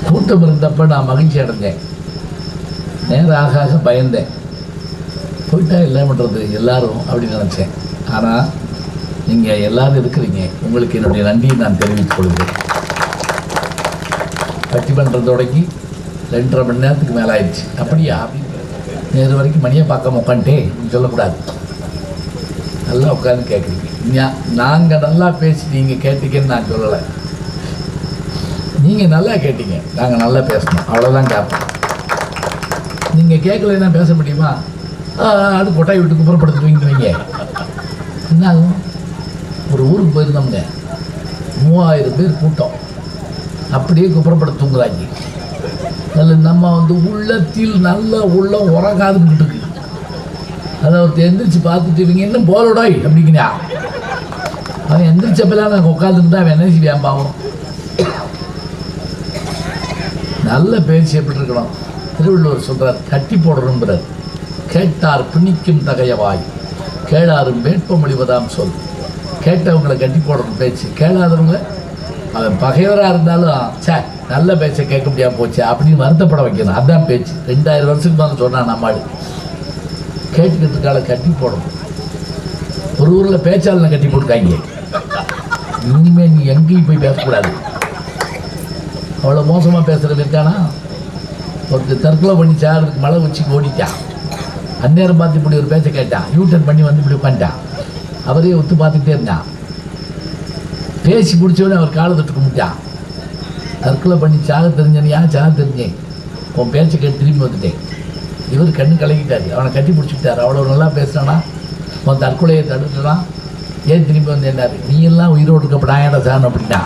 கூட்டம் இருந்தப்ப நான் மகிழ்ச்சி அடைஞ்சேன். நேரம் ஆக ஆக பயந்தேன். போயிட்டா என்ன பண்ணுறது எல்லாரும் அப்படின்னு நினச்சேன். ஆனால் நீங்கள் எல்லாரும் இருக்கிறீங்க. உங்களுக்கு என்னுடைய நன்றியை நான் தெரிவித்துக் கொள்கிறேன். பட்டிமன்றம் தொடங்கி 2.5 மணி நேரத்துக்கு மேலே ஆயிடுச்சு. அப்படியா நேரு வரைக்கும் மணியை பார்க்காம உட்காந்துட்டே சொல்லக்கூடாது. நல்லா உட்காந்து கேட்குறீங்க. நாங்கள் நல்லா பேசி நீங்கள் கேட்டீங்கன்னு நான் சொல்லலை. நீங்கள் நல்லா கேட்டீங்க, நாங்கள் நல்லா பேசணும், அவ்வளோதான் கேட்போம். நீங்கள் கேட்கலன்னா பேச முடியுமா? அது கொட்டாய் விட்டு குப்புறப்படுத்துவீங்க. என்ன ஆகும்? ஒரு ஊருக்கு போயிருந்தோங்க, 3000 பேர் கூட்டம், அப்படியே குப்புறப்படுத்துங்கிறாங்க. அதில் நம்ம உள்ளத்தில் நல்ல உள்ளம் உறங்காதுக்கிட்டு இருக்கு. அதை ஒருத்தர் எந்திரிச்சு பார்த்துட்டு இவங்க இன்னும் போலோடாய் அப்படிங்கிறா. அவன் எந்திரிச்சப்பெல்லாம் நாங்கள் உட்காந்துருந்தா அவன் என்ன செய்வான் பாவம். நல்ல பேச்சு எப்படி இருக்கணும்? திருவள்ளுவர் சொல்கிறார், கட்டி போடணுங்கிறார். கேட்டார் பிணிக்கும் தகையவாய், கேளாரும் வேட்ப மொழிவதாம் சொல். கேட்டவங்களை கட்டி போடணும் பேச்சு, கேளாதவங்க அவன் பகைவராக இருந்தாலும் சே நல்ல பேச்சை கேட்க முடியாமல் போச்சு அப்படின்னு வருத்தப்பட வைக்கணும். அதுதான் பேச்சு. 2000 வருஷத்துக்கு மேலே சொன்னான் நம்மாடு. கேட்டுக்கிறதுக்கால கட்டி போடணும். ஒரு ஊரில் பேச்சாளனை கட்டி போட்டுக்காங்க. இனிமேல் நீ எங்கேயும் போய் பேசக்கூடாது. அவ்வளோ மோசமாக பேசுகிறது இருக்கானா? ஒருத்தர் தற்கொலை பண்ணி சாருக்கு மழை உச்சிக்கு ஓடிட்டான். அந்நேரம் பார்த்து இப்படி ஒரு பேச்சை கேட்டான். யூட்டர்ன் பண்ணி வந்து இப்படி உட்காந்துட்டான். அவரே ஒத்து பார்த்துக்கிட்டே இருந்தான். பேசி பிடிச்சவனே அவர் காலை தொட்டு கும்பிட்டான். தற்கொலை பண்ணி சாக தெரிஞ்சனியா? சாக தெரிஞ்சேன், உன் பேச்சை கேட்டு திரும்பி வந்துட்டேன். இவர் கண்ணு கலக்கிட்டார். அவனை கட்டி பிடிச்சிக்கிட்டார். அவ்வளோ நல்லா பேசுனானா? உன் தற்கொலையை தடுத்துட்டான். ஏன் திரும்பி வந்தேன்னாரு? நீ எல்லாம் உயிரோடு இருக்கப்படாயடா சார் அப்படின்னா.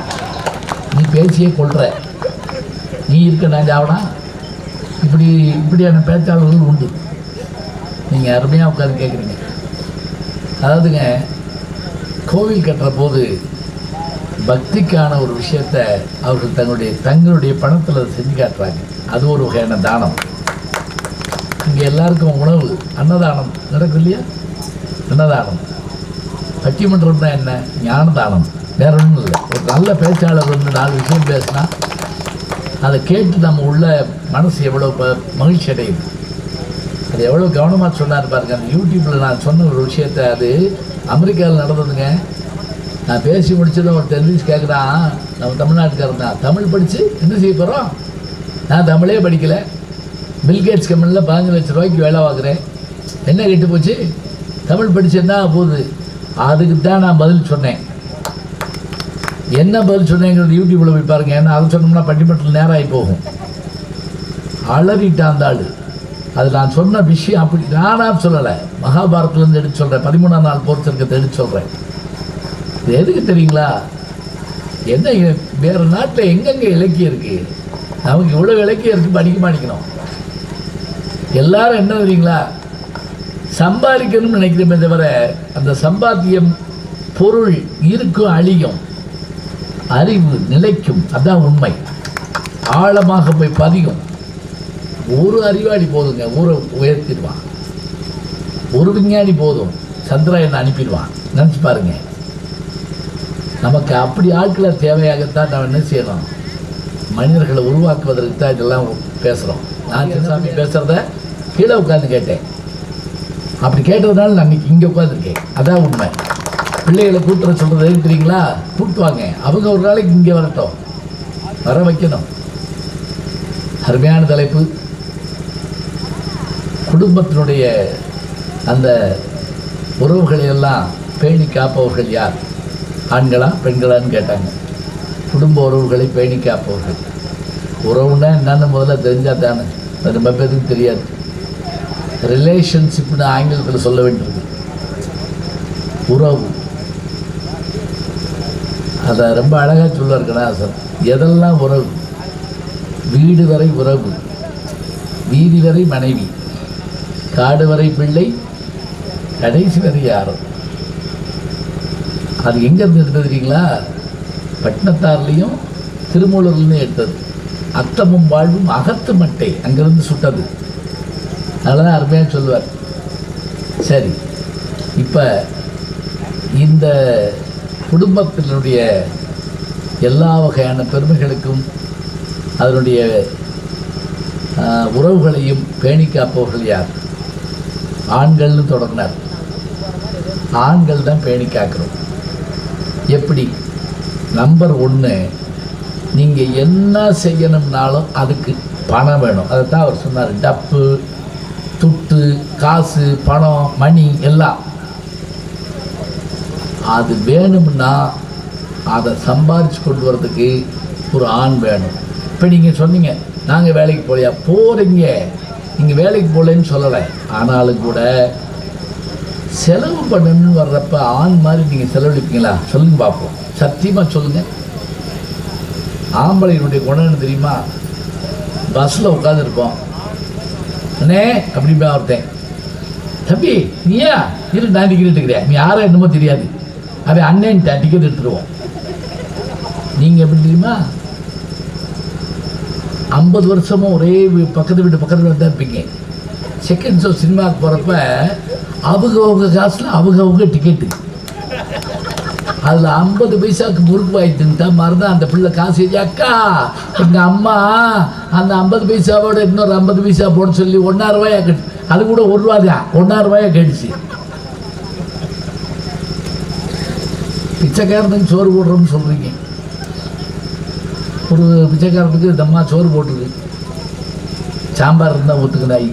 நீ பேச்சியே கொள்கிற, நீ இருக்க நான் சாவனா? இப்படியான பேச்சாளர்கள் உண்டு. நீங்கள் அருமையாக உட்காந்து கேட்குறீங்க. அதாவதுங்க, கோவில் கட்டுற போது பக்திக்கான ஒரு விஷயத்தை அவர்கள் தங்களுடைய பணத்தில் செஞ்சு காட்டுறாங்க. அது ஒரு வகையான தானம். இங்கே எல்லாருக்கும் உணவு அன்னதானம் நடக்கும் இல்லையா? அன்னதானம். பட்டிமன்றம் தான் என்ன? ஞான தானம், வேற ஒன்றும் இல்லை. ஒரு நல்ல பேச்சாளர் 4 விஷயம் பேசினா அதை கேட்டு நம்ம உள்ள மனசு எவ்வளோ மகிழ்ச்சி அடையுது. அது எவ்வளோ கவனமாக சொன்னார் பாருங்க. அந்த யூடியூப்பில் நான் சொன்ன ஒரு விஷயத்தை, அது அமெரிக்காவில் நடந்ததுங்க. நான் பேசி முடிச்சதும் ஒரு தெரிஞ்சு கேட்குறான், நம்ம தமிழ்நாட்டுக்காரன் தான். தமிழ் படித்து என்ன செய்ய போகிறோம்? நான் தமிழே படிக்கலை, பில்கேட்ஸ் கம்பெனியில் 15 லட்சம் ரூபாய்க்கு வேலை பார்க்குறேன், என்ன கெட்டு போச்சு? தமிழ் படிச்சுன்னா போகுது. அதுக்கு தான் நான் பதில் சொன்னேன். என்ன பதில் சொன்னேங்கிறது யூடியூப்பில் போய் பாருங்கள். ஏன்னா அதை சொன்னோம்னா பட்டிமன்றத்தில் நேரம் ஆகி போகும். அலறிட்டான் அந்த ஆள். அது நான் சொன்ன விஷயம் அப்படி நானாக சொல்லலை, மகாபாரதத்துலேருந்து எடுத்து சொல்கிறேன். 13ஆம் நாள் போர்ச்சர்க்கத்தை எடுத்து சொல்கிறேன். இது எதுக்கு தெரியுங்களா? என்ன வேறு நாட்டில் எங்கெங்கே இலக்கியம் இருக்குது? நமக்கு இவ்வளோ இலக்கியம் இருக்குது, படிக்க மாட்டேங்கிறோம். எல்லாரும் என்ன தெரியுங்களா? சம்பாதிக்கணும்னு நினைக்கிறோமே தவிர அந்த சம்பாத்தியம் பொருள் இருக்கும், அழியும், அறிவு நிலைக்கும். அதுதான் உண்மை. ஆழமாக போய் பதியும். ஒரு அறிவாளி போதுங்க, ஊரை உயர்த்திடுவான். ஒரு விஞ்ஞானி போதும், சந்திராயனை அனுப்பிடுவான். நினச்சி பாருங்க. நமக்கு அப்படி ஆட்களை தேவையாகத்தான் நாம் என்ன செய்யணும்? மனிதர்களை உருவாக்குவதற்கு தான் இதெல்லாம் பேசுகிறோம். நான் சின்னசாமி பேசுகிறத கீழே உட்காந்து கேட்டேன். அப்படி கேட்டதுனால நான் இங்கே உட்காந்துருக்கேன். அதான் உண்மை. பிள்ளைகளை கூட்டுற சொல்கிறது எதுக்கு தெரியுங்களா? கூட்டுவாங்க. அவங்க ஒரு நாளைக்கு இங்கே வரட்டும், வர வைக்கணும். அருமையான தலைப்பு. குடும்பத்தினுடைய அந்த உறவுகளை எல்லாம் பேணி காப்பவர்கள் யார்? ஆண்களா பெண்களான்னு கேட்டாங்க. குடும்ப உறவுகளை பேணி காப்பவர்கள். உறவுன்னா என்னன்னு முதல்ல தெரிஞ்சால் தானே. அது ரொம்ப பேருக்கு தெரியாது. ரிலேஷன்ஷிப்னு ஆங்கிலத்தில் சொல்ல வேண்டியது. உறவு, அதை ரொம்ப அழகாக சொல்லிருக்கேனா சார்? எதெல்லாம் உறவு? வீடு வரை உறவு, வீதி வரை மனைவி, காடு வரை பிள்ளை கடைசி வரை யாரும். அது எங்கேருந்து எடுத்தது தெரியுங்களா? பட்டினத்தார்லேயும் திருமூலர்லேயும் எடுத்தது. அத்தமும் வாழ்வும் அகத்து மட்டை அங்கேருந்து சுட்டது. அதெல்லாம் அருமையாக சொல்லுவார். சரி, இப்போ இந்த குடும்பத்தினுடைய எல்லா வகையான பெருமைகளுக்கும் அதனுடைய உறவுகளையும் பேணி காப்பவர்கள் யார்? ஆண்கள்னு தொடங்கினார். ஆண்கள் தான் பேணி காக்கிறோம். எப்படி? நம்பர் 1, நீங்கள் என்ன செய்யணும்னாலும் அதுக்கு பணம் வேணும். அதை தான் அவர் சொன்னார். டப்பு, துட்டு, காசு, பணம், மணி எல்லாம் அது வேணும்னா அதை சம்பாரித்து கொண்டு வரதுக்கு ஒரு ஆண் வேணும். இப்போ நீங்கள் சொன்னீங்க நாங்கள் வேலைக்கு போகலையா? போகிறீங்க. நீங்கள் வேலைக்கு போகலன்னு சொல்லலை. ஆனாலும் கூட செலவு பண்ணணும்னு வர்றப்ப ஆண் மாதிரி நீங்கள் செலவழிப்பீங்களா? சொல்லுங்க பார்ப்போம். சத்தியமாக சொல்லுங்கள். ஆம்பளையினுடைய குணம் என்ன தெரியுமா? பஸ்ஸில் உட்காந்துருப்போம். அண்ணே அப்படின்பா ஒருத்தன், தம்பி நீயா இரு நான் டிக்கெட் எடுத்துக்கிறேன், நீ யாரோ என்னமோ தெரியாது, அவன் அண்ணன்ட்ட டிக்கெட் எடுத்துருவோம். நீங்கள் எப்படி தெரியுமா? 50 வருஷமும் ஒரே பக்கத்து வீட்டு தான் இருப்பீங்க. செகண்ட் ஷோ சினிமாவுக்கு போகிறப்ப அவங்க காசில் அவங்க டிக்கெட்டு. அதில் 50 பைசாவுக்கு முறுக்கு வாங்கிட்டுட்டா மறுதான் அந்த பிள்ளை காசு அக்கா எங்கள் அம்மா அந்த 50 பைசாவோட இன்னொரு 50 பைசா போட சொல்லி 1,5 ரூபாயா கெடுச்சு. அது கூட 1 ரூபா தான், 1,5 ரூபாயா கெடுச்சு. பிச்சைக்காரனுக்கு சோறு போடுறோம்னு சொல்கிறீங்க. ஒரு பிச்சைக்காரனுக்கு இந்த அம்மா சோறு போட்டுருக்கு, சாம்பார் இருந்தால் ஊற்றுக்குதாயி,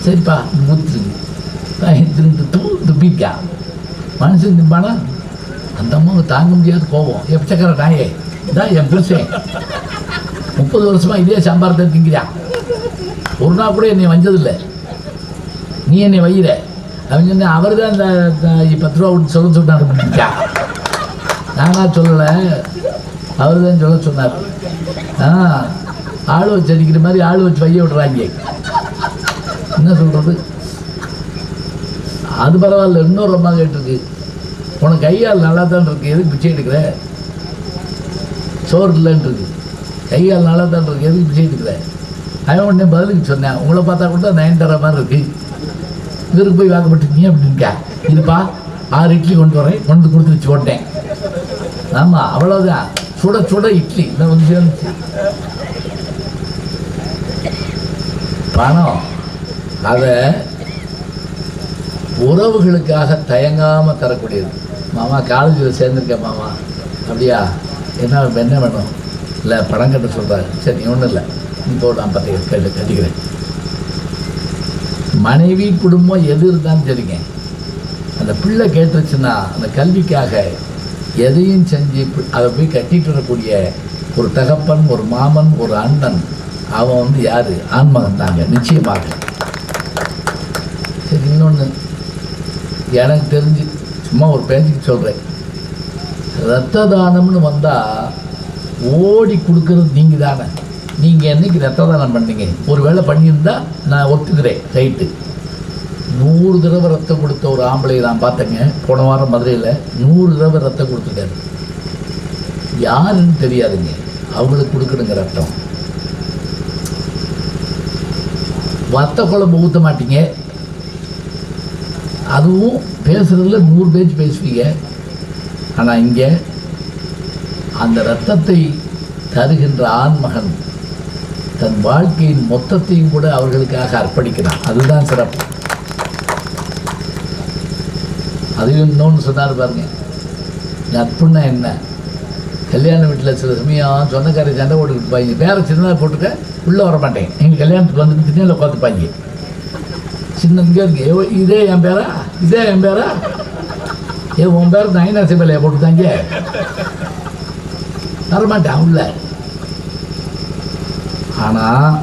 சரிப்பா ஊற்றுருக்கு, துப்பிக்கா மனுஷன் திம்பானா? அந்த அம்மாவுக்கு தாங்க முடியாது கோபம். என் பிச்சைக்கார நாயே இதான் என் புருஷன் 30 வருஷமாக இதே சாம்பார் தான் திங்கிறான், ஒரு நாள் கூட என்னை வஞ்சதில்லை, நீ என்னை வையிற. அவன் சொன்ன அவர் தான் இந்த 10 ரூபா விட்டு சொல்ல பண்ணிட்டா. நானா சொல்லலை, அவர் தான் சொல்ல சொன்னார். ஆள் வச்சு அடிக்கிற மாதிரி ஆள் வச்சு வைய விடுறாங்க. என்ன சொல்கிறது? அது பரவாயில்ல. இன்னொரு அம்மா கேட்டிருக்கு, உனக்கு கையால் நல்லா தான் இருக்கு, எதுக்கு பிச்சை எடுக்கிற? சோறு இல்லைன்னு இருக்கு, கையால் நல்லா தான் இருக்கு, எதுக்கு பிச்சை எடுக்கிற? அவன் உடனே பதிலுக்கு சொன்னேன், உங்களை பார்த்தா கூட நயன்தாரா மாதிரி இருக்கு, இவருக்கு போய் வாக்கப்பட்டுருக்கீங்க அப்படின்க்கா. இதுப்பா 6 இட்லி கொண்டு வரேன், கொண்டு கொடுத்துருச்சு போட்டேன். ஆமாம் அவ்வளோதான், சுட சுட இட்லி இந்த வந்து சேர்ந்துச்சு. பணம் அதை உறவுகளுக்காக தயங்காமல் தரக்கூடியது. மாமா காலேஜில் சேர்ந்துருக்கேன் மாமா, அப்படியா என்ன வேணும்? இல்லை பணம் கட்ட சொல்கிறாரு. சரி ஒன்றும் இல்லை, இப்போ நான் 10 கட்டிக்கிறேன். மனைவி குடும்பம் எது இருந்தாலும் சரிங்க, அந்த பிள்ளை கேட்டுருச்சுன்னா அந்த கல்விக்காக எதையும் செஞ்சு அதை போய் கட்டிட்டு வரக்கூடிய ஒரு தகப்பன், ஒரு மாமன், ஒரு அண்ணன், அவன் வந்து யார்? ஆண்மகன் தாங்க நிச்சயமாக. சரி இன்னொன்று எனக்கு தெரிஞ்சு சும்மா ஒரு பேச்சுக்கு சொல்கிறேன், ரத்த தானம்னு வந்தால் ஓடி கொடுக்கறது நீங்கள் தானே. நீங்கள் என்றைக்கு ரத்த தானம் பண்ணீங்க? ஒரு வேளை பண்ணியிருந்தா நான் ஒத்துக்கிறேன், ரைட்டு. 100 தடவை ரத்தம் கொடுத்த ஒரு ஆம்பளை நான் பார்த்தேங்க போன வாரம் மதுரையில். 100 தடவை ரத்தம் கொடுத்துட்டாரு. யாருன்னு தெரியாதுங்க, அவங்களுக்கு கொடுக்கணுங்க ரத்தம். வத்த குழம்பு ஊற்ற மாட்டீங்க, அதுவும் பேசுகிறதுல 100 பேச்சு பேசுவீங்க. ஆனால் இங்கே அந்த இரத்தத்தை தருகின்ற ஆண்மகன் தன் வாழ்க்கையின் மொத்தத்தையும் கூட அவர்களுக்காக அர்ப்பணிக்கிறான். அதுதான் சிறப்பு. அதையும் இன்னொன்று சொன்னார் பாருங்க, நட்புன்னா என்ன? கல்யாண வீட்டில் சில சமயம் சொந்தக்காரை சண்டை போட்டுக்கிட்டுப்பாங்க, வேறு சின்னதாக போட்டுக்க உள்ளே வர மாட்டேன், எங்கள் கல்யாணத்துக்கு வந்துட்டு திண்ணையில் உட்காந்துப்பாங்க. சின்னதுக்கே இருக்கு, இதே என் பேரா, இதே என் பேரா, உன் பேர் நயனாசி மேலையை போட்டுத்தாங்க, வரமாட்டேன் உள்ள. ஆனால்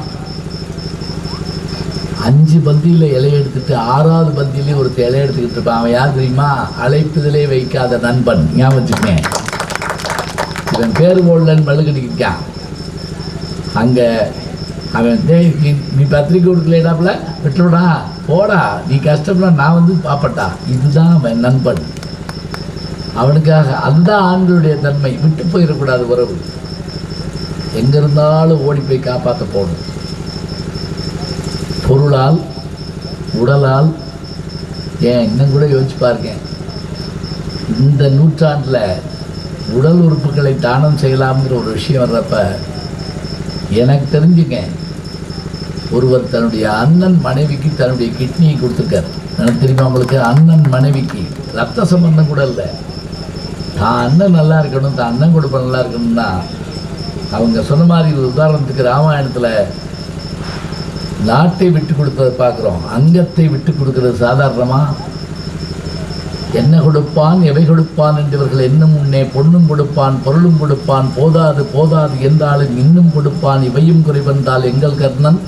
5 பந்தியில் இலையை எடுத்துட்டு 6வது பந்தியிலே ஒருத்தர் இலையை எடுத்துக்கிட்டு இருப்பான். அவன் யார் தெரியுமா? அழைப்புதலே வைக்காத நண்பன். ஞாபகம் வச்சுக்கேன். இவன் பேர் போடலன்னு மழுக்கடிக்கான். அங்கே அவன் நீ பத்திரிக்கை கொடுக்கலடாப்புல விட்டுவிடா போடா, நீ கஷ்டப்படா, நான் வந்து பார்ப்பட்டா. இதுதான் அவன் நண்பன். அவனுக்காக அதுதான் ஆண்களுடைய தன்மை. விட்டு போயிடக்கூடாது உறவு. எங்கே இருந்தாலும் ஓடி போய் காப்பாற்ற போகணும். பொருளால், உடலால், ஏன் இன்னும் கூட யோசிச்சு பாருங்க, இந்த நூற்றாண்டில் உடல் உறுப்புகளை தானம் செய்யலாம்ங்கிற ஒரு விஷயம் வர்றப்ப எனக்கு தெரிஞ்சுங்க, ஒருவர் தன்னுடைய அண்ணன் மனைவிக்கு தன்னுடைய கிட்னியை கொடுத்துருக்காரு. எனக்கு தெரியுமா உங்களுக்கு? அண்ணன் மனைவிக்கு ரத்த சம்பந்தம் கூட இல்லை, தான் அண்ணன் நல்லா இருக்கணும், தான் அண்ணன் குடும்பம் நல்லா இருக்கணும்னா அவங்க சொன்ன மாதிரி உதாரணத்துக்கு ராமாயணத்தில் நாட்டை விட்டு கொடுத்ததை பார்க்குறோம், அங்கத்தை விட்டு கொடுக்கறது சாதாரணமாக. என்ன கொடுப்பான் எவை கொடுப்பான் என்றவர்கள் என்னும் முன்னே பொன்னும் கொடுப்பான் பொருளும் கொடுப்பான், போதாது போதாது என்றாலும் இன்னும் கொடுப்பான், இவையும் குறைவந்தால் எங்கள் கர்ணன்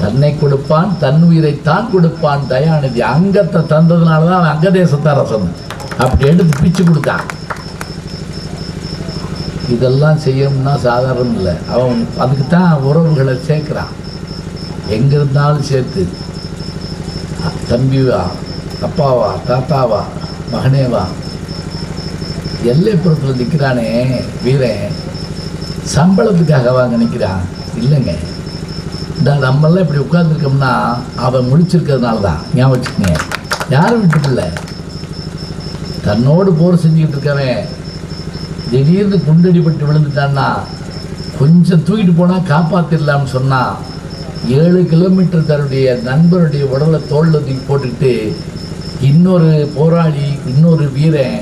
தன்னை கொடுப்பான், தன் உயிரை தான் கொடுப்பான். தயாநிதி அங்கத்தை தந்ததுனால தான் அவன் அங்கதேசத்தரசன் அப்படி எடுத்து பிச்சு கொடுத்தான். இதெல்லாம் செய்யணும்னா சாதாரணம் இல்லை. அவன் அதுக்கு தான் உறவுகளை சேர்க்குறான். எங்கே இருந்தாலும் சேர்த்து, தம்பிவா, அப்பாவா, தாத்தாவா, மகனேவா, எல்லைப்புறத்தில் நிற்கிறானே வீரன், சம்பளத்துக்காக வாங்க நிற்கிறான் இல்லைங்க. இந்த நம்மளாம் இப்படி உட்கார்ந்துருக்கோம்னா அவன் முடிச்சிருக்கிறதுனால தான். ஞாபகம் வச்சுக்கோங்க, யாரும் விட்டுப்பில்ல. தன்னோடு போர் செஞ்சுக்கிட்டு இருக்கவன் திடீர்னு குண்டடிப்பட்டு விழுந்துட்டான்னா கொஞ்சம் தூக்கிட்டு போனால் காப்பாற்றிடலாம்னு சொன்னால் 7 கிலோமீட்டர் தன்னுடைய நண்பருடைய உடலை தோளில் தூக்கி போட்டுக்கிட்டு இன்னொரு போராளி, இன்னொரு வீரன்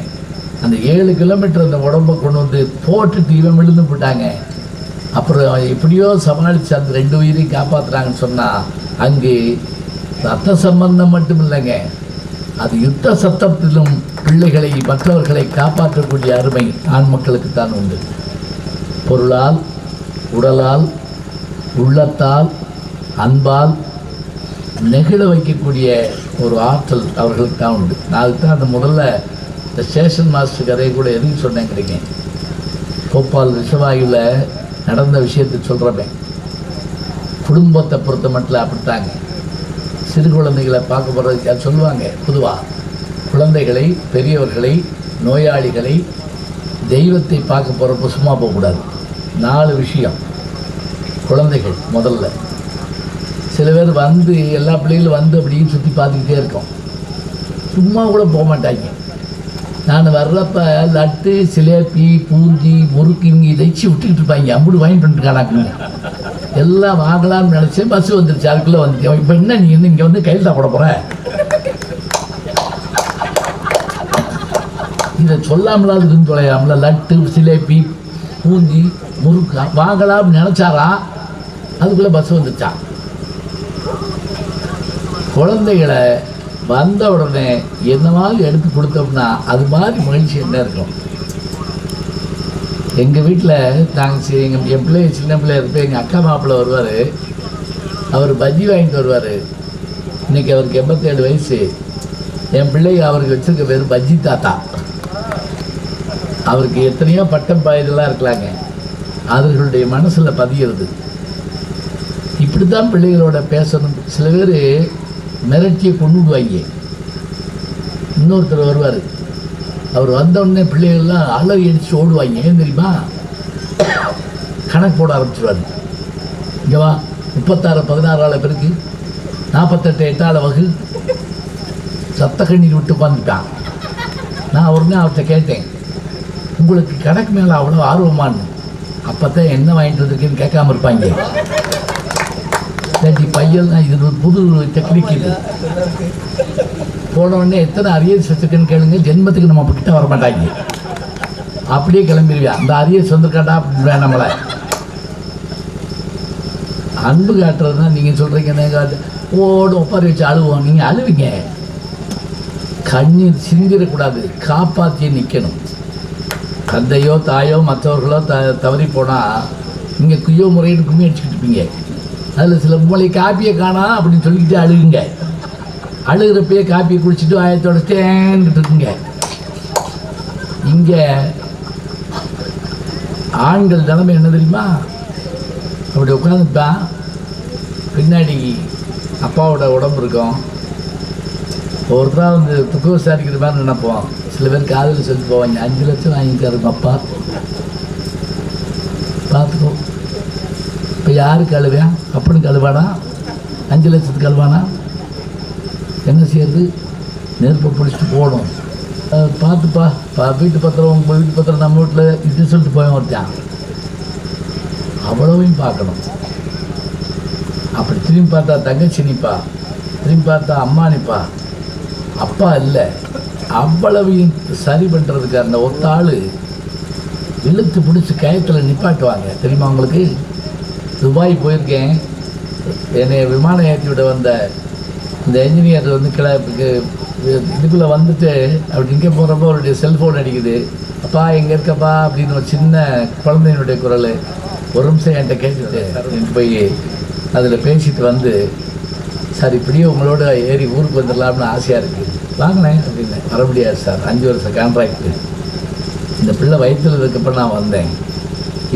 அந்த 7 கிலோமீட்டர் அந்த உடம்பை கொண்டு வந்து போட்டுட்டு இவன் விழுந்து போட்டாங்க. அப்புறம் எப்படியோ சமாளித்து அந்த 2 உயிரையும் காப்பாற்றுறாங்கன்னு சொன்னால் அங்கு ரத்த சம்பந்தம் மட்டும் இல்லைங்க, அது யுத்த சத்தத்திலும் பிள்ளைகளை மற்றவர்களை காப்பாற்றக்கூடிய அருமை ஆண் மக்களுக்கு தான் உண்டு. பொருளால், உடலால், உள்ளத்தால், அன்பால் நெகிழ வைக்கக்கூடிய ஒரு ஆற்றல் அவர்களுக்கு தான் உண்டு. நான் அதுக்கு தான் அந்த முதல்ல இந்த ஸ்டேஷன் மாஸ்டர் கதையை கூட எதுவும் சொன்னேன் கிடைக்கும். போபால் விஷவாயுவில் நடந்த விஷயத்தை சொல்கிறேன். குடும்பத்தை பொறுத்த மட்டும் அப்படித்தாங்க. சிறு குழந்தைகளை பார்க்க போகிறதுக்கு அது சொல்லுவாங்க. பொதுவாக குழந்தைகளை, பெரியவர்களை, நோயாளிகளை, தெய்வத்தை பார்க்க போகிறப்ப சும்மா போகக்கூடாது. 4 விஷயம். குழந்தைகள் முதல்ல. சில பேர் வந்து எல்லா பிள்ளைகளும் வந்து அப்படின்னு சுற்றி பார்த்துக்கிட்டே இருக்கோம், சும்மா கூட போக மாட்டாங்க. நான் வர்றப்ப லட்டு, சிலேபி, பூந்தி, முறுக்கு இங்கே தைச்சி விட்டுக்கிட்டு இருப்பாங்க. அம்புடு வாங்கி பண்ணிட்டுருக்கானாக்குங்க. எல்லாம் வாங்கலாம்னு நினச்சேன், பஸ் வந்துருச்சு, அதுக்குள்ளே வந்துட்டேன். இப்போ என்ன நீ இங்கே வந்து கையில் தான் போட போகிற? இதை சொல்லாமலாது இருந்து தொலையாமல லட்டு, சிலேபி, பூந்தி, முறுக்கு வாங்கலாம்னு நினச்சாரா, அதுக்குள்ளே பஸ் வந்துச்சா. குழந்தைகளை வந்த உடனே என்ன மாதிரி எடுத்து கொடுத்தோம்னா அது மாதிரி மகிழ்ச்சி என்ன இருக்கும். எங்கள் வீட்டில் நாங்கள் என் பிள்ளை சின்ன பிள்ளைய இருப்போம், எங்கள் அக்கா மாப்பிள்ளை வருவார், அவர் பஜ்ஜி வாங்கிட்டு வருவார். இன்றைக்கி அவருக்கு 87 வயசு. என் பிள்ளை அவருக்கு வச்சுருக்க பேர் பஜ்ஜி தாத்தா. அவருக்கு எத்தனையோ பட்டம் பாயுதெல்லாம் இருக்கலாங்க, அவர்களுடைய மனசில் பதிகிறது. இப்படி தான் பிள்ளைகளோட பேசணும். சில பேர் மிரட்டியை கொண்டு விடுவாங்க. இன்னொருத்தர் வருவார், அவர் வந்தவுடனே பிள்ளைகள்லாம் அலறி அடித்து ஓடுவாங்க. ஏன் தெரியுமா? கணக்கு போட ஆரம்பிச்சிடுவார். இங்கே வா, 36 16 பேருக்கு 48 8 வகு சத்த கண்ணீர் விட்டு உட்காந்துட்டான். நான் உடனே அவர்கிட்ட கேட்டேன், உங்களுக்கு கணக்கு மேலே அவ்வளோ ஆர்வமானு? அப்போ தான் என்ன வாங்கிட்டு வந்துருக்குன்னு கேட்காம இருப்பாங்க. சரி பையன் தான், இது ஒரு புது டெக்னிக். இது போனவுடனே எத்தனை அரியர்ஸ் வச்சுருக்குன்னு கேளுங்க, ஜென்மத்துக்கு நம்ம கிட்ட வர மாட்டாங்க. அப்படியே கிளம்பிடுவியா, அந்த அரியர்ஸ் வந்துருக்காண்டா அப்படின்னு நம்மளை அன்பு காட்டுறதுனா. நீங்கள் சொல்கிறீங்க ஓடு ஒப்பாரி வச்சு அழுவோம், நீங்கள் அழுவீங்க. கண்ணீர் சிந்திடக்கூடாது, காப்பாற்றி நிற்கணும். தந்தையோ தாயோ மற்றவர்களோ தவறி போனால் நீங்கள் குய்யோ முறைன்னு கும்மி அடிச்சுக்கிட்டு இருப்பீங்க. அதில் சில மூளை காப்பியை காணா அப்படின்னு சொல்லிக்கிட்டு அழுகுங்க. அழுகிறப்பயே காப்பியை குடிச்சிட்டு ஆயத்தோட தேன்கிட்டு இருக்குங்க. இங்கே ஆண்கள் நிலைமை என்ன தெரியுமா? அப்படி உட்காந்துட்டான், பின்னாடி அப்பாவோட உடம்பு இருக்கும். ஒருத்தராக வந்து துக்க விசாரிக்கிற மாதிரி நினைப்போம். சில பேர் காதில் சொல்லிட்டு போவாங்க, 5 லட்சம் வாங்கிக்காருங்க அப்பா, பார்த்துக்கோ. இப்போ யாரு கழுவா? அப்படின்னு கழுவானா? 5 லட்சத்துக்கு கழுவானா? என்ன செய்யறது? நெருப்பை பிடிச்சிட்டு போகணும். பார்த்துப்பா, வீட்டு பத்திரம், உங்கள் வீட்டு பத்திரம் நம்ம வீட்டில் இது சொல்லிட்டு போய் ஒருத்தான். அவ்வளவையும் பார்க்கணும். அப்படி திரும்பி பார்த்தா தங்கச்சி நிற்பா, திரும்பி பார்த்தா அம்மா நிற்பா, அப்பா இல்லை. அவ்வளவையும் சரி பண்ணுறதுக்கு அந்த ஒத்த ஆள் இழுத்து பிடிச்சி கயத்தில் நிப்பாட்டுவாங்க. தெரியுமா உங்களுக்கு? துபாய் போயிருக்கேன். என்னை விமானம் ஏற்றி விட வந்த இந்த என்ஜினியர் வந்து இதுக்குள்ளே வந்துட்டு அப்படி இங்கே போகிறப்போ அவருடைய செல்ஃபோன் அடிக்குது. அப்பா எங்கே இருக்கப்பா அப்படின்னு ஒரு சின்ன குழந்தையினுடைய குரல். ஒரு நிமிஷம் என்கிட்ட கேட்டுட்டு எனக்கு போய் அதில் பேசிட்டு வந்து, சார் இப்படியே உங்களோட ஏறி ஊருக்கு வந்துடலாம்னு ஆசையாக இருக்குது, வாங்கினேன் அப்படின்னு. வர முடியாது சார், 5 வருஷம் கான்ட்ராக்டு. இந்த பிள்ளை வயிற்றில் இருக்கப்போ நான் வந்தேன்.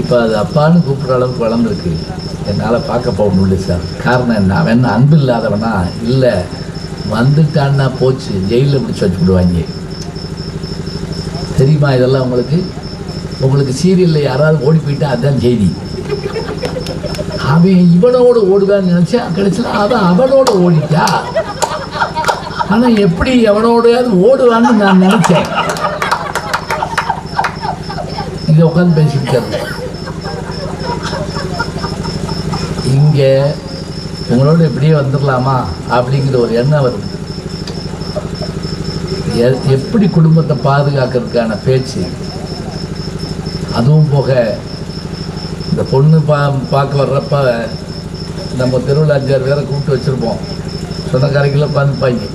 இப்போ அது அப்பான்னு கூப்பிட்ற அளவுக்கு வளர்ந்துருக்கு. என்னால் பார்க்க போக முடியல சார். காரணம் என்ன? அவன் என்ன அன்பு இல்லாதவனா? இல்லை, வந்துட்டான்னா போச்சு, ஜெயிலில் பிடிச்சி வச்சு விடுவாங்க. தெரியுமா இதெல்லாம் உங்களுக்கு? உங்களுக்கு சீரியலில் யாராவது ஓடி போயிட்டா அதுதான் செய்தி. அவன் இவனோடு ஓடுவான்னு நினச்சா கிடைச்சா அவன் அவனோட ஓடிட்டா. ஆனால் எப்படி எவனோடையாவது ஓடுவான்னு நான் நினச்சேன். இங்கே உட்காந்து பேசிக்கிட்டு இங்கே உங்களோட இப்படியே வந்துடலாமா அப்படிங்கிற ஒரு எண்ணம் வருது. எப்படி குடும்பத்தை பாதுகாக்கிறதுக்கான பேச்சு. அதுவும் போக இந்த பொண்ணு பார்க்க வர்றப்ப நம்ம தெருவில் 5-6 பேரை கூப்பிட்டு வச்சுருப்போம். சொந்தக்காரைக்குள்ள உட்காந்துப்பாங்க.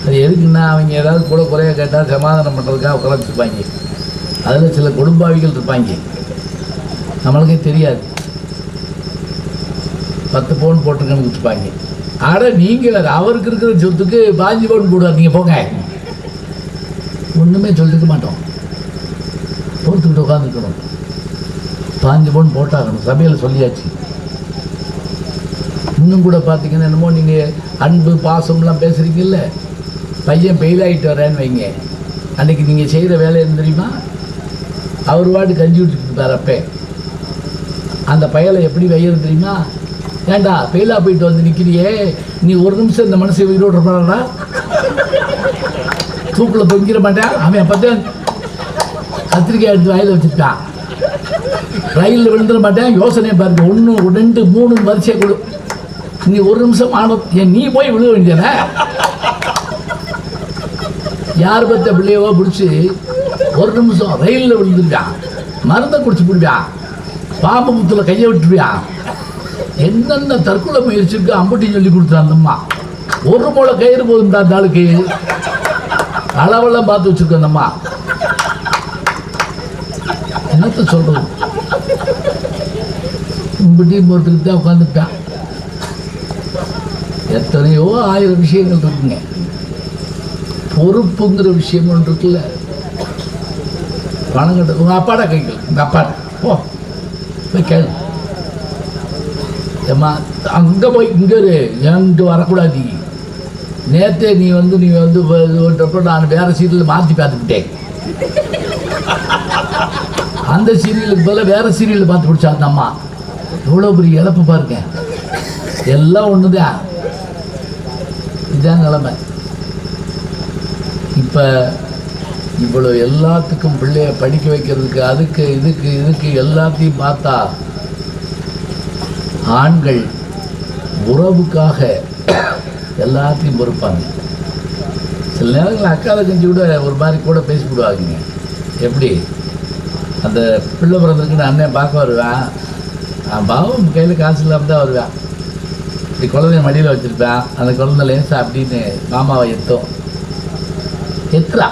அது எதுக்குன்னா அவங்க ஏதாவது கூட குறைய கேட்டால் சமாதானம் பண்ணுறதுக்காக உட்காந்துருப்பாங்க. அதில் சில குடும்பாவிகள் இருப்பாங்க, நம்மளுக்கே தெரியாது. 10 பவுன் போட்டுருக்கன்னு கொடுத்துப்பாங்க. ஆனால் நீங்கள் அவருக்கு இருக்கிற சொத்துக்கு 5 பவுன் போடுவார். நீங்கள் போங்க, ஒன்றுமே சொல்லிக்க மாட்டோம், பொறுத்துக்கிட்டு உட்காந்துருக்கணும். 5 பவுன் போட்டாகணும், சபையில் சொல்லியாச்சு. இன்னும் கூட பார்த்தீங்கன்னா என்னமோ நீங்கள் அன்பு பாசம்லாம் பேசுகிறீங்கல்ல, பையன் ஃபெயில் ஆகிட்டு வரேன்னு வைங்க. அன்றைக்கி நீங்கள் செய்கிற வேலை என்ன தெரியுமா? அவர் வாட்டு கஞ்சி விட்டுருப்பார். அப்போ அந்த பயலை எப்படி வைக்கிறது தெரியுமா? ஏண்டா ஃபெயிலாக போயிட்டு வந்து நிற்கிறியே, நீ ஒரு நிமிஷம் இந்த மனசை உயிரோடு இருப்பாடா, தூக்கில் தொங்கிட மாட்டேன். அவன் அப்போ கத்திரிக்காய் எடுத்து வாயில் வச்சுட்டான், ரயிலில் விழுந்துட மாட்டேன். யோசனையை பாருங்க, 1 2 3 வரிசையை கொடு. நீ ஒரு நிமிஷம் ஆனோம், ஏன் நீ போய் விழுக வேண்டியன? யார் பற்ற பிள்ளையவோ பிடிச்சி 1 நிமிஷம் ரயிலில் விழுந்துட்டான், மருந்தை குடிச்சு போடுவான், பாம்பு முத்துல கையை விட்டுருவான். என்னென்ன தற்கொலை முயற்சிக்கு அம்பட்டின்னு சொல்லி கொடுத்தான் அந்த அம்மா. 1 மூளை கயிறு போதும் தான் தாளுக்கு, அளவெல்லாம் பார்த்து வச்சிருக்கோம் அந்த அம்மா. என்னத்த சொல்றது? உங்கள்கிட்டையும் போகிறதுக்கு தான் உட்காந்துட்டான். எத்தனையோ 1000 விஷயங்கள் இருக்குங்க. பொறுப்புங்கிற விஷயம் ஒன்று இருக்குல்ல. பணம் கட்ட உங்கள் அப்பாடா கைகள், உங்கள் அப்பாடா போய் கேளு. ஏம்மா அங்கே போய் இங்கே என்கிட்ட வரக்கூடாது. நேற்றே நீ வந்து நான் வேறு சீரியலில் மாற்றி பார்த்துக்கிட்டேன். அந்த சீரியலுக்கு பதில் வேறு சீரியலில் பார்த்து பிடிச்சா அந்த அம்மா. எவ்வளோ பெரிய இழப்பு பாருங்க. எல்லாம் ஒன்று தான். இதுதான் நிலைமை. இப்போ இவ்வளோ எல்லாத்துக்கும் பிள்ளைய படிக்க வைக்கிறதுக்கு அதுக்கு இதுக்கு எல்லாத்தையும் பார்த்தா ஆண்கள் உறவுக்காக எல்லாத்தையும் பொறுப்பாங்க. சில நேரங்களில் அக்காவை செஞ்சு கூட ஒரு மாதிரி கூட பேசிவிடுவாங்க. எப்படி அந்த பிள்ளை பிறந்திருக்குன்னு அண்ணன் பார்க்க வருவேன். பாவம் கையில் காசு இல்லாமல் தான் வருவேன். இப்படி குழந்தைய மடியில் வச்சுருப்பேன். அந்த குழந்தை லேசா அப்படின்னு மாமாவை எத்துறா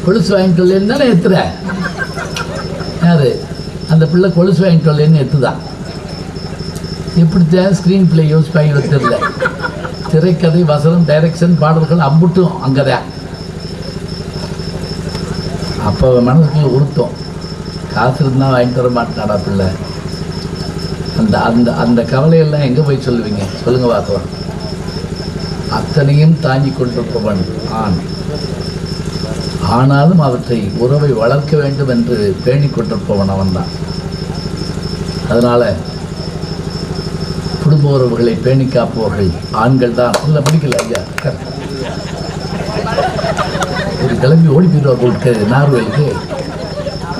கொலுசு வாங்கிட்டு வரலன்னு தானே எத்துற. யார் அந்த பிள்ளை கொலுசு வாங்கிட்டு வரலன்னு எத்துதான். இப்படித்தான் ஸ்க்ரீன் பிளே யோசிப்பாங்க தெரியல. திரைக்கதை, வசனம், டைரக்ஷன், பாடல்கள் அம்புட்டும் அங்கதான். அப்போ மனசுக்குள்ள உறுத்தம், காசு இருந்தால் வாங்கிட்டு வர மாட்டாடா பிள்ளை அந்த அந்த அந்த கவலையெல்லாம் எங்கே போய் சொல்லுவீங்க? சொல்லுங்க பார்க்கலாம். அத்தனையும் தாங்கி கொண்டிருப்பவன் ஆண். ஆனாலும் அவற்றை உறவை வளர்க்க வேண்டும் என்று பேணிக் கொண்டிருப்பவன் அவன்தான். அதனால் குடும்ப உறவுகளை பேணி காப்பவர்கள் ஆண்கள் தான். இல்லை பிடிக்கல ஐயா, ஒரு கிளம்பி ஓடி போயிடுவார் போட்டு நார்வேலுக்கு.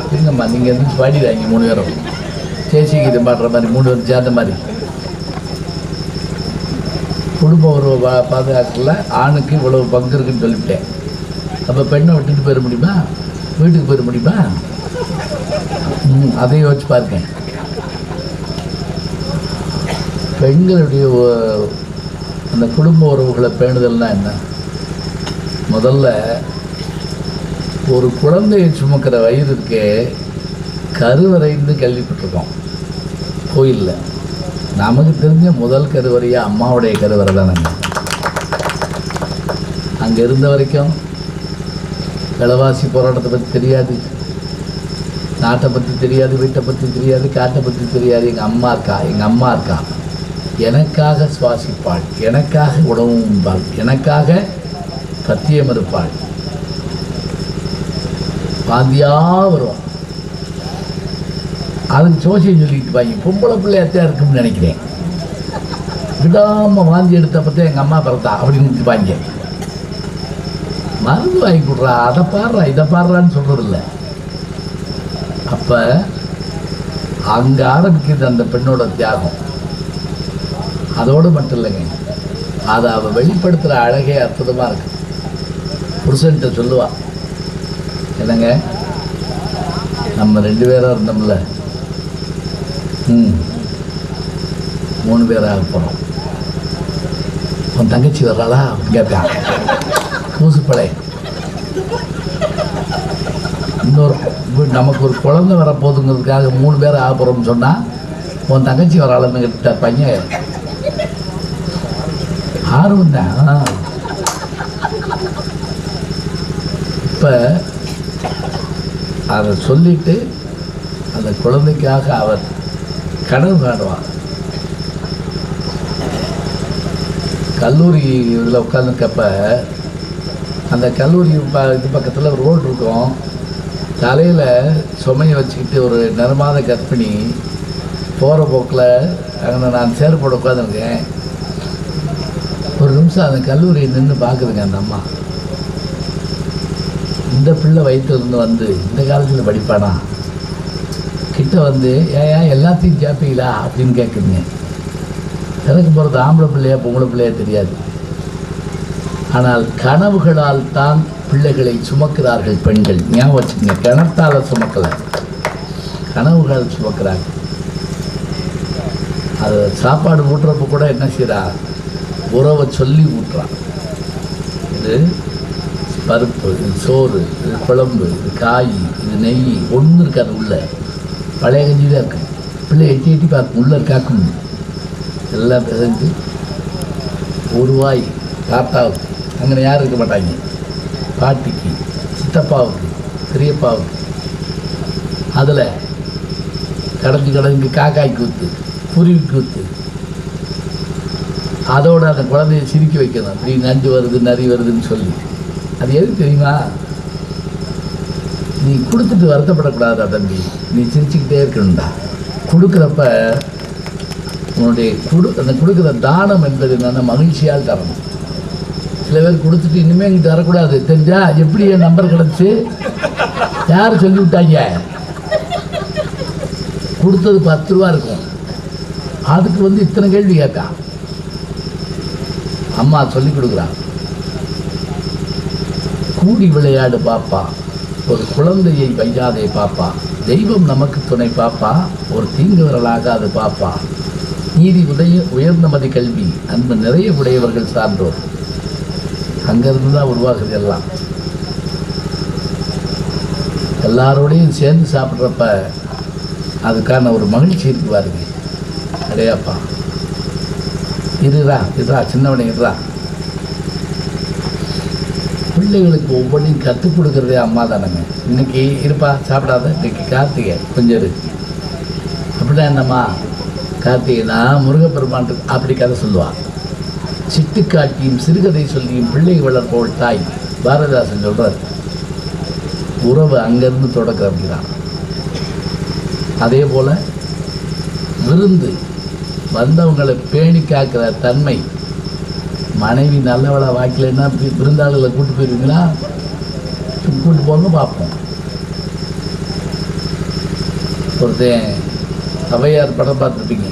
இல்லைங்கம்மா, நீங்கள் எதுவும் பாடிடுறாங்க 3 பேரும் சேசிக்கு இது பாடுற மாதிரி 3 பேரும் சேர்ந்த மாதிரி. குடும்ப உறவை பாதுகாக்கல ஆணுக்கு இவ்வளவு பங்கு இருக்குன்னு சொல்லிவிட்டேன். அப்போ பெண்ணை விட்டுட்டு போயிட முடியுமா? வீட்டுக்கு போயிட முடியுமா? அதையும் யோசிச்சு பாருங்க. பெண்களுடைய அந்த குடும்ப உறவுகளை பேணுதல்னா என்ன? முதல்ல ஒரு குழந்தையை சுமக்கிற வயிறு இருக்கே, கருவறைன்னு கேள்விப்பட்டிருக்கோம் கோயிலில். நமக்கு தெரிஞ்ச முதல் கருவறையாக அம்மாவுடைய கருவறை தானேங்க. அங்கே இருந்த வரைக்கும் விலைவாசி போராட்டத்தை பற்றி தெரியாது, நாட்டை பற்றி தெரியாது, வீட்டை பற்றி தெரியாது, காட்டை பற்றி தெரியாது. எங்கள் அம்மா இருக்கா, எனக்காக சுவாசிப்பாள், எனக்காக உணவு உண்பாள், எனக்காக பத்தியம் இருப்பாள். வாந்தியாக வரும். அதுக்கு சோசியம் சொல்லிட்டு வாங்கி பொம்பளை பிள்ளையத்தான் இருக்குன்னு நினைக்கிறேன். விடாமல் வாந்தி எடுத்தப்போ எங்கள் அம்மா பிறந்தா அப்படின்னு வாங்க மருந்து வாங்கி கொடுறா, அதை பாடுறா இதை பாடுறான்னு சொல்கிறதில்ல. அப்போ அங்கே ஆரம்பிக்கிறது அந்த பெண்ணோட தியாகம். அதோடு மட்டும் இல்லைங்க, அதை அவள் வெளிப்படுத்துகிற அழகே அற்புதமாக இருக்கு. புருஷன்கிட்ட சொல்லுவா, என்னங்க நம்ம 2 பேராக இருந்தோம்ல, 3 பேராக போகிறோம், உன் தங்கச்சி வர்றாளா அப்படின்னு கேட்பான். பூசுப்படை இன்னொரு நமக்கு ஒரு குழந்தை வரப்போகுதுங்கிறதுக்காக 3 பேர் ஆக போகிறோம்னு சொன்னால் உன் தங்கச்சி வராளன்னு கிட்ட பையன் ஆர்வம் தான். இப்போ அதை சொல்லிட்டு அந்த குழந்தைக்காக அவர் கனவு காணுவார். கல்லூரி இதில் உட்காந்துருக்கப்ப அந்த கல்லூரி இது பக்கத்தில் ஒரு ரோடு இருக்கும். தலையில் சுமையை வச்சுக்கிட்டு ஒரு நிறமாத கர்ப்பிணி போகிற போக்கில் அங்கே நான் சேருப்போட உட்காந்துருக்கேன். ஒரு நிமிஷம் அந்த கல்லூரியை நின்று பார்க்குதுங்க அந்த அம்மா. இந்த பிள்ளை வயிற்றுலேருந்து வந்து இந்த காலத்தில் படிப்பானா, கிட்ட வந்து ஏன் எல்லாத்தையும் கேட்பீங்களா அப்படின்னு கேட்குதுங்க. எனக்கு போகிறது ஆம்பளை பிள்ளையா பொம்பளை பிள்ளையா தெரியாது. ஆனால் கனவுகளால் தான் பிள்ளைகளை சுமக்கிறார்கள் பெண்கள். ஞாபகம் வச்சுக்கங்க, கிணத்தால் சுமக்கலை, கனவுகள் சுமக்கிறாங்க. அது சாப்பாடு ஊட்டுறப்ப கூட என்ன செய்கிறா, உறவை சொல்லி ஊட்டுறான். இது பருப்பு, இது சோறு, இது குழம்பு, இது காய், இது நெய், ஒன்றும் இருக்காது உள்ள. பழைய கஞ்சி தான் இருக்கு. பிள்ளை எட்டி எட்டி பார்க்கும் உள்ளே காக்கும். எல்லாம் பிசைஞ்சு ஒரு வாய் தாத்தாவுக்கு, அங்கே யாரும் இருக்க மாட்டாங்க, பாட்டிக்கு, சித்தப்பாவுக்கு, பெரியப்பாவுக்கு, அதில் கடைஞ்சி காக்காய்க்கு ஊற்று, குருவிக்கு ஊற்று. அதோடு அந்த குழந்தைய சிரிக்க வைக்கணும். அப்படி நண்டு வருது நரி வருதுன்னு சொல்லி. அது எது தெரியுமா? நீ கொடுத்துட்டு வருத்தப்படக்கூடாதா தம்பி, நீ சிரிச்சுக்கிட்டே இருக்கணும்டா. கொடுக்குறப்ப உன்னுடைய அந்த கொடுக்குற தானம் என்பது என்னென்னா மகிழ்ச்சியால் தரணும். சில பேர் கொடுத்துட்டு இனிமேல் இங்கே தரக்கூடாது தெரிஞ்சா, எப்படி என் நம்பர் கிடச்சி, யார் சொல்லி விட்டாங்க? கொடுத்தது 10 ரூபா இருக்கும், அதுக்கு வந்து இத்தனை கேள்வி கேட்கான். அம்மா சொல்லி கொடுக்குறான், கூடி விளையாடு பாப்பா, ஒரு குழந்தையை வையாதே பாப்பா, தெய்வம் நமக்கு துணை பாப்பா, ஒரு தீங்கு வரலாகாது பாப்பா, நீதி உயர்ந்த மதி கல்வி, அன்பு நிறைய உடையவர்கள் சான்றோர். அங்கிருந்து தான் உருவாகுது எல்லாம். எல்லாரோடையும் சேர்ந்து சாப்பிட்றப்ப அதுக்கான ஒரு மகிழ்ச்சி இருக்கு பாருங்க. அடையாப்பா இதுரா சின்னவனை இருறா. பிள்ளைகளுக்கு ஒவ்வொன்றையும் கற்றுக் கொடுக்குறதே அம்மா தானேங்க. இன்னைக்கு இருப்பா சாப்பிடாத, இன்னைக்கு கார்த்திகை கொஞ்சம் இருக்கு அப்படின்னா என்னம்மா, கார்த்திகைனா முருகப்பெருமான் அப்படி கதை சொல்லுவான். சிட்டுக்காட்டியும் சிறுகதை சொல்லியும் பிள்ளை வளர்ப்போல் தாய் பாரதிதாசன் சொல்கிறார். உறவு அங்கேருந்து தொடக்க அப்படிதான். அதே போல் விருந்து வந்தவங்களை பேணி காக்கிற தன்மை. மனைவி நல்லவளை வாய்க்கலைன்னா விருந்தாளிகளை கூட்டு போயிருவீங்களா? கூட்டு போங்க பார்ப்போம். ஒருத்தன் ஔவையார் படம் பார்த்துருப்பீங்க.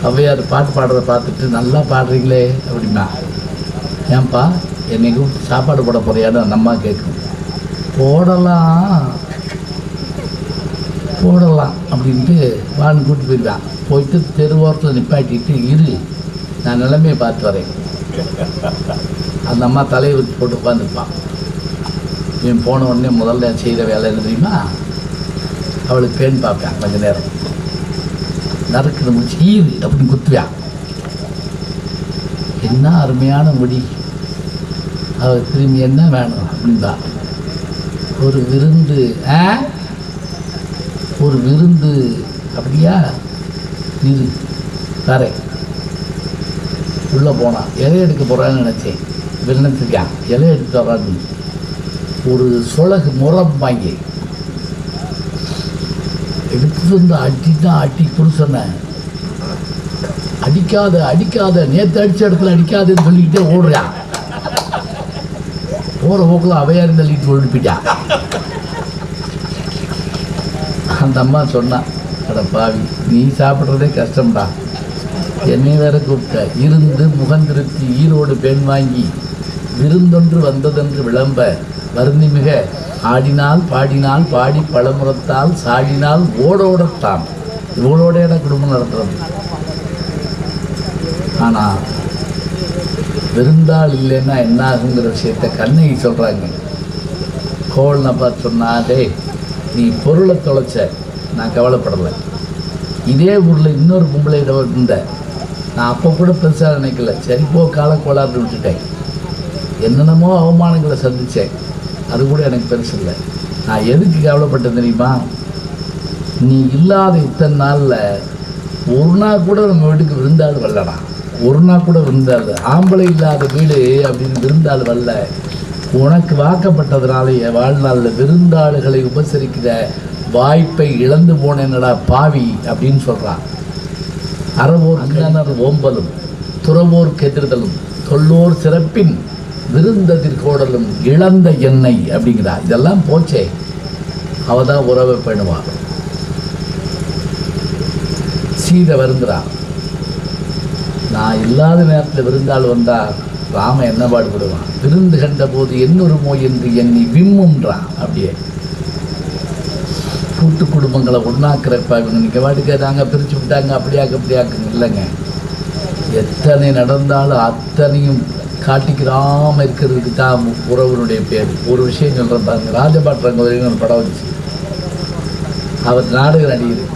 ஔவையார் பாட்டு பாடுறத பார்த்துட்டு நல்லா பாடுறீங்களே அப்படின்னா, ஏன்பா என்னை கூப்பிட்டு சாப்பாடு போட போறியான்னு அந்த அம்மா கேட்கும். போடலாம் அப்படின்ட்டு வான்னு கூப்பிட்டு போயிடுவான். போயிட்டு தெருவோரத்தில் நிப்பாட்டிட்டு இரு, நான் நிலைமையை பார்த்து வரேன். அந்த அம்மா தலையை வச்சு போட்டு உட்காந்துருப்பான். இவன் போன உடனே முதல்ல செய்கிற வேலை என்ன தெரியுமா? அவளுக்கு பேன் பார்ப்பேன். கொஞ்ச நேரம் நறுக்குது முடிச்சு ஈரு அப்படின்னு குத்துவான். என்ன அருமையான முடி. அவள் திரும்பி என்ன வேணும் அப்படின்பா. ஒரு விருந்து அப்படியா? இது வரேன். உள்ளே போனான். இலை எடுக்க போகிறான்னு நினச்சேன். விருந்துக்கான் இலை எடுத்து வரான்னு ஒரு சொலகு முறம் வாங்கி எடுத்துட்டு வந்து அடி புருஷனை அடிக்காத நேற்று அடித்த இடத்துல அடிக்காதுன்னு சொல்லிக்கிட்டே ஓடுறான். போகிற போக்கில் அவையார் தள்ளிட்டு ஒழிப்பிட்டான். அந்த அம்மா சொன்னான், அட பாவி, நீ சாப்பிட்றதே கஷ்டம்டா, என்னை வேற கூப்பிட்ட. இருந்து முகந்திருத்தி ஈரோடு பெண் வாங்கி விருந்தொன்று வந்ததென்று விளம்ப வருந்தி மிக ஆடினால் பாடினால் பாடி பழமுறத்தால் சாடினால் ஓடோடத்தான். இவளோட குடும்பம் நடத்துறது. ஆனால் விருந்தாள் இல்லைன்னா என்ன ஆகுங்கிற விஷயத்த கண்ணகி சொல்கிறாங்க. கோவலனை பார்த்து சொன்னா, டேய் நீ பொருளை தொலைச்ச, நான் கவலைப்படலை. இதே ஊரில் இன்னொரு பொம்பளை இருந்த, நான் அப்போ கூட பெருசாக நினைக்கல, சரி போ காலக்கோளாறு விட்டுட்டேன். என்னென்னமோ அவமானங்களை சந்தித்தேன், அது கூட எனக்கு பெருசு இல்லை. நான் எதுக்கு கவலைப்பட்டேன் தெரியுமா? நீ இல்லாத இத்தனை நாளில் ஒரு நாள் கூட நம்ம வீட்டுக்கு விருந்தாள் வரலடா. ஒரு நாள் கூட விருந்தாள், ஆம்பளை இல்லாத வீடு அப்படின்னு விருந்தாள் வரல. உனக்கு வாக்கப்பட்டதுனால என் வாழ்நாளில் விருந்தாளுகளை உபசரிக்கிற வாய்ப்பை இழந்து போனேன்னடா பாவி அப்படின்னு சொல்கிறான். அறவோர் அங்கனர் ஓம்பலும் துறவோர் கெதிர்தலும் தொல்லோர் சிறப்பின் விருந்ததிர்கோடலும் இழந்த எண்ணெய் அப்படிங்கிறா. இதெல்லாம் போச்சே, அவள் தான் உறவை பண்ணுவாள். சீதை வருந்துறான். நான் இல்லாத நேரத்தில் விருந்தாள் வந்தால் ராம என்ன பாடுபடுவான். விருந்து கண்ட போது என்னொருமோ என்று எண்ணி விம்முன்றான். அப்படியே கூட்டு குடும்பங்களை ஒன்றாக்குறப்ப இவங்க நீங்கள் வாட்டுக்க நாங்கள் பிரித்து விட்டாங்க அப்படியாக்குங்க இல்லைங்க. எத்தனை நடந்தாலும் அத்தனையும் காட்டிக்கிறாமல் இருக்கிறதுக்கு தான் உறவுனுடைய பேர். ஒரு விஷயம் சொல்கிறேன் பாருங்க. ராஜபாட்டுறங்க ஒரு படம் வந்துச்சு. அவர் நாடக நடிகர்.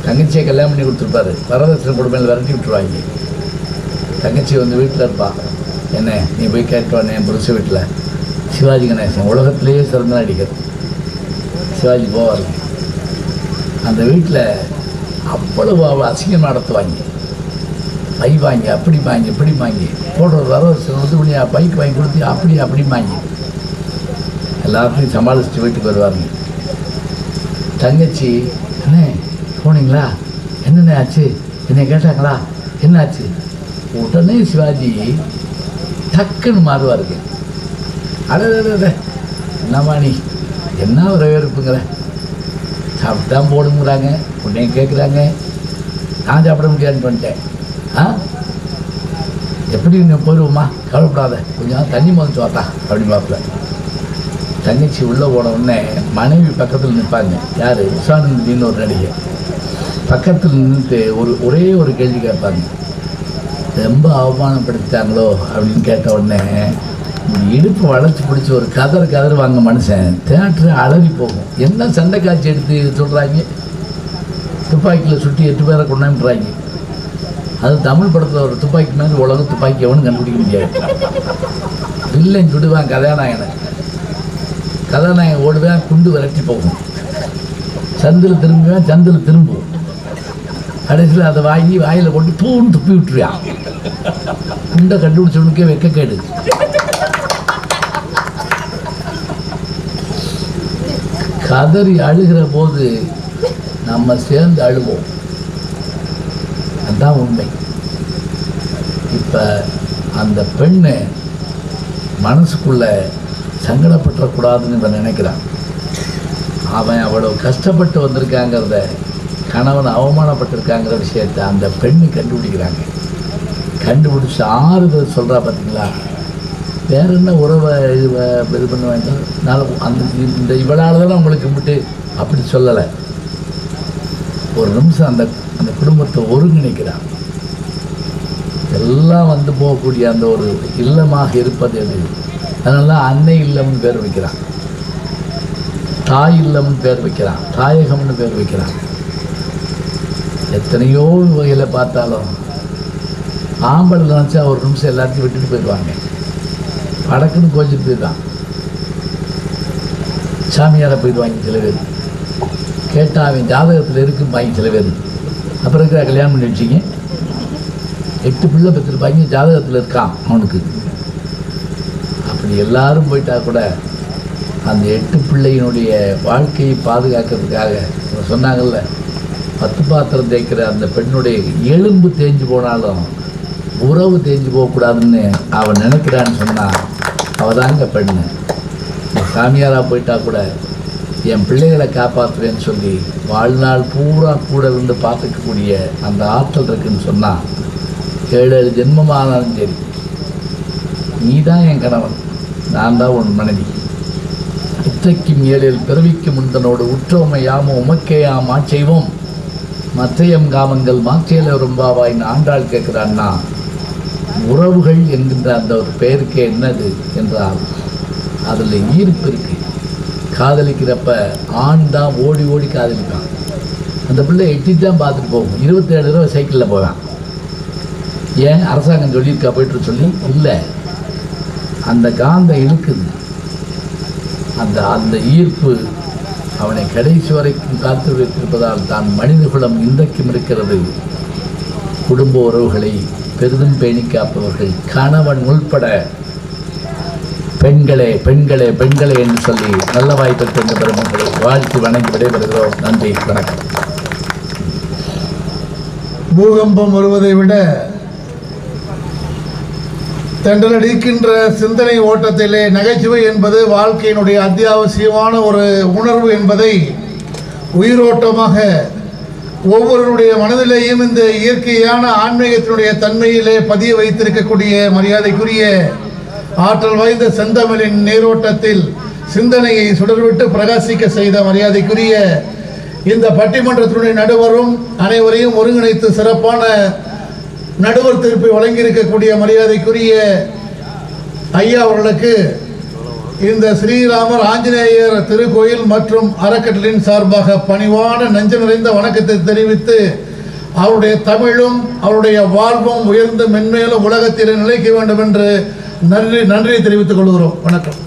தங்கச்சியை கல்யாணம் பண்ணி கொடுத்துருப்பாரு. வரதட்சணை கொடுமையில் விரட்டி விட்டுருவாங்க. தங்கச்சி வந்து வீட்டில் இருப்பாள். என்ன நீ போய் கேட்டுவானே என் புருஷ வீட்டில். சிவாஜி கணேசன் உலகத்திலேயே சிறந்த நடிகர். சிவாஜி போவார். அந்த வீட்டில் அவ்வளவு அசிங்கம் நடத்துவாங்க. பை வாங்கி அப்படி வாங்கி இப்படி வாங்கி போடுற வரதட்சணை வந்து பைக் வாங்கி கொடுத்து அப்படி வாங்கி எல்லாத்தையும் சமாளிச்சுட்டு வீட்டுக்கு வருவாங்க. தங்கச்சி அண்ணே போனீங்களா, என்னென்ன ஆச்சு, என்னை கேட்டாங்களா, என்ன ஆச்சு? உடனே சிவாஜி டக்குன்னு மாறுவாருங்க. அட என்னம்மா நீ என்ன வரவேற்புங்கிற, சாப்பிட்டான் போடுங்கிறாங்க, உடனே கேட்குறாங்க. நான் சாப்பிட முடியாதுன்னு பண்ணிட்டேன். எப்படி போயிடுவோம்மா, கவலைப்படாத, கொஞ்சம் தண்ணி மொதச்சு வாட்டா அப்படின்னு பார்ப்பல. தங்கச்சி உள்ளே போன உடனே மனைவி பக்கத்தில் நிற்பாங்க. யார்? உஷானந்தின்னு ஒரு நடிகை. பக்கத்தில் நின்றுட்டு ஒரே ஒரு கேள்வி கேட்பாங்க. ரொம்ப அவமானப்படுத்திட்டாங்களோ அப்படின்னு கேட்ட உடனே இடுப்பு வளைச்சி பிடிச்சி ஒரு கதறு வாங்க மனுஷன் தேட்டரு அழகி போகும். என்ன சண்டை காட்சி எடுத்து சொல்கிறாங்க. துப்பாக்கியில் சுட்டி 8 பேரை கொண்டாந்துறாங்க. அது தமிழ் படத்தில் ஒரு துப்பாக்கி மாதிரி உலக துப்பாக்கி எவனும் கண்டுபிடிக்க முடியாது. வில்லன் சுடுவான் கதாநாயகன் ஓடுவேன், குண்டு விரட்டி போகும். சந்தில் திரும்புவேன், சந்தில் திரும்புவோம். கடைசியில் அதை வாங்கி வாயில் கொண்டு தூண் துப்பி விட்டுருவான். குண்டை கண்டுபிடிச்சவனுக்கே வெக்கக்கேடு. கதறி அழுகிற போது நம்ம சேர்ந்து அழுவோம். அதுதான் உண்மை. இப்போ அந்த பெண்ணு மனசுக்குள்ள சங்கடப்பட்டுறக்கூடாதுன்னு இவன் நினைக்கிறான். அவன் அவ்வளோ கஷ்டப்பட்டு வந்திருக்காங்கிறத, கணவன் அவமானப்பட்டிருக்காங்கிற விஷயத்தை அந்த பெண்ணு கண்டுபிடிக்கிறாங்க. கண்டுபிடிச்சி ஆறுதல் சொல்கிறா. பார்த்தீங்களா, வேற என்ன உறவை இது பண்ண வேண்டாம், நான் அந்த இந்த இவளால் தானே உங்களுக்கு கும்பிட்டு அப்படி சொல்லலை. ஒரு நிமிஷம் அந்த அந்த குடும்பத்தை ஒருங்கிணைக்கிறான். எல்லாம் வந்து போகக்கூடிய அந்த ஒரு இல்லமாக இருப்பது எது. அதனால அன்னை இல்லம்னு பேர் வைக்கிறான், தாய் இல்லம்னு பேர் வைக்கிறான், தாயகம்னு பேர் வைக்கிறான். எத்தனையோ வகையில் பார்த்தாலும் ஆம்பளை நினச்சா ஒரு நிமிஷம் எல்லாத்தையும் விட்டுட்டு போயிடுவாங்க. படக்குன்னு கோச்சிட்டு போயிடுவான். சாமியாரை போயிடுவாங்க சில பேர். கேட்டால் அவன் ஜாதகத்தில் இருக்கும்பாங்க சில பேர். அப்புறம் இருக்கிற கல்யாணம் பண்ணி வச்சிங்க, 8 பிள்ளை பெற்றிருப்பாங்க, ஜாதகத்தில் இருக்கான் அவனுக்கு. அப்படி எல்லாரும் போயிட்டா கூட அந்த 8 பிள்ளையினுடைய வாழ்க்கையை பாதுகாக்கிறதுக்காக சொன்னாங்கல்ல, 10 பாத்திரம் தேய்க்கிற அந்த பெண்ணுடைய எலும்பு தேஞ்சு போனாலும் உறவு தேஞ்சு போகக்கூடாதுன்னு அவன் நினைக்கிறான்னு சொன்னான். அவள் தாங்க பெண்ணு. சாமியாராக போயிட்டா கூட என் பிள்ளைகளை காப்பாற்றுவேன்னு சொல்லி வாழ்நாள் பூரா கூட இருந்து பார்த்துக்கக்கூடிய அந்த ஆற்றல் இருக்குன்னு சொன்னால், 7 ஜென்மமானாலும் சரி, நீ தான் என் கணவன், நான் தான் உன் மனைவி. இத்தைக்கும் 7 பிறவிக்கு முந்தனோடு உற்றோமை யாமோ உமக்கேயாம் ஆட்செய்வோம் மற்றையம் காமங்கள் மாற்றியல ரொம்பாவாயின்னு ஆண்டாள் கேட்குறான்னா, உறவுகள் என்கின்ற அந்த ஒரு பெயருக்கே என்னது என்றால் அதில் ஈர்ப்பு இருக்கு. காதலிக்கிறப்ப ஆண் தான் ஓடி ஓடி காதலிப்பான். அந்த பிள்ளை எட்டிட்டு தான் பார்த்துட்டு போகும். 27 தடவை சைக்கிளில் போவான். ஏன் அரசாங்கம் சொல்லியிருக்கா போய்ட்டு சொல்லி இல்லை, அந்த காந்தம் இழுக்குது. அந்த அந்த ஈர்ப்பு அவனை கடைசி வரைக்கும் காத்து வைத்திருப்பதால் தான் மனிதகுலம் இன்றைக்கும் இருக்கிறது. குடும்ப உறவுகளை பெரிதும் பேணி காப்பவர்கள் கணவன் உள்பட பெண்களே பெண்களே பெண்களே என்று சொல்லி நல்ல வாய்ப்பு என்ற பெருமக்களை வாழ்த்து வணங்கி விடைபெறுகிறோம். நன்றி, வணக்கம். பூகம்பம் வருவதை விட தென்றலடிக்கின்ற சிந்தனை ஓட்டத்திலே நகைச்சுவை என்பது வாழ்க்கையினுடைய அத்தியாவசியமான ஒரு உணர்வு என்பதை உயிரோட்டமாக ஒவ்வொருடைய மனதிலேயும் இந்த இயற்கையான ஆன்மீகத்தினுடைய தன்மையிலே பதிய வைத்திருக்கக்கூடிய மரியாதைக்குரிய ஆற்றல் வாய்ந்த செந்தமிழின் நீரோட்டத்தில் சிந்தனையை சுடர்விட்டு பிரகாசிக்க செய்த மரியாதைக்குரிய இந்த பட்டிமன்றத்தினுடைய நடுவரும் அனைவரையும் ஒருங்கிணைத்து சிறப்பான நடுவர் தீர்ப்பை வழங்கியிருக்கக்கூடிய மரியாதைக்குரிய ஐயா அவர்களுக்கு இந்த ஸ்ரீராமர் ஆஞ்சநேயர் திருக்கோயில் மற்றும் அறக்கட்டளையின் சார்பாக பணிவான நெஞ்சு நிறைந்த வணக்கத்தை தெரிவித்து, அவருடைய தமிழும் அவருடைய வாழ்வும் உயர்ந்து மென்மேலும் உலகத்தில் நிலைக்க வேண்டும் என்று நன்றி தெரிவித்துக் கொள்கிறோம். வணக்கம்.